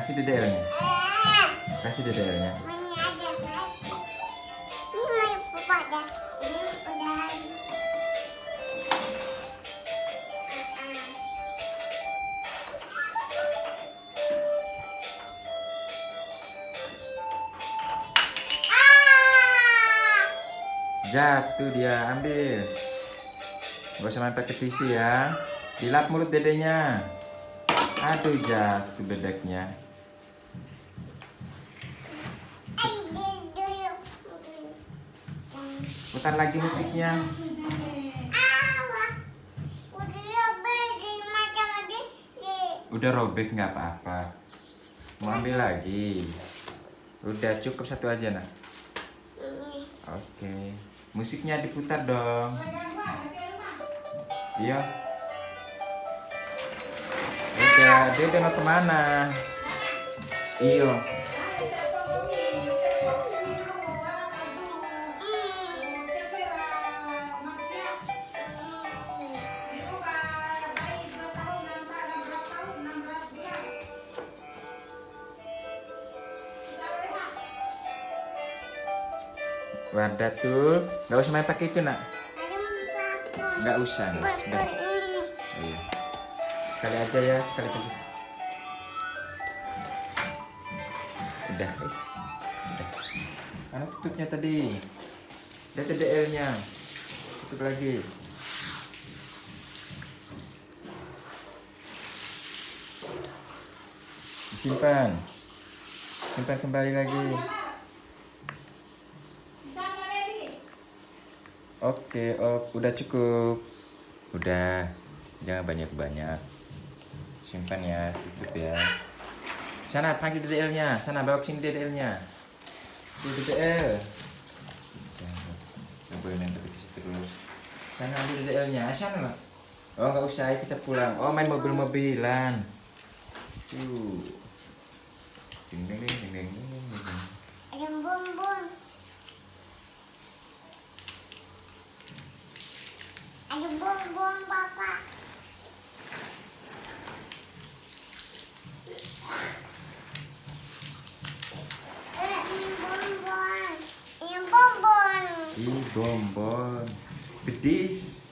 Kasih DDL-nya. Kasih DDL-nya. Jatuh dia, ambil. Gak usah main pakai tisu ya. Dilap mulut dedenya. Aduh, jatuh bebeknya. Putar lagi musiknya. Udah robek nggak apa-apa. Mau ambil lagi. Udah cukup satu aja nak. Oke. Musiknya diputar dong. Iya. Dia mau kemana? Iyo. Wadah tuh, nggak usah main pakai itu nak. Nggak usah, udah. Iya. Sekali aja ya, sekali aja. Udah guys, udah. Mana tutupnya tadi? Lihat DDL-nya. Tutup lagi. Disimpan. Simpan kembali lagi. Oke, udah cukup. Udah, jangan banyak-banyak. Simpan ya, tutup ya. Sana panggil DDL-nya, sana bawa sini DDL-nya. Tuh DDL. Udah, boleh main pakai tisu terus. Sana ambil DDL-nya, sana lah. Oh nggak usah, kita pulang. Oh main mobil-mobilan. Cuy. Ding ding ding ding ding ding. Ada bonbon. Ada bonbon Bapak. Ini bonbon. Ini bonbon. Ih, bonbon. Pedis.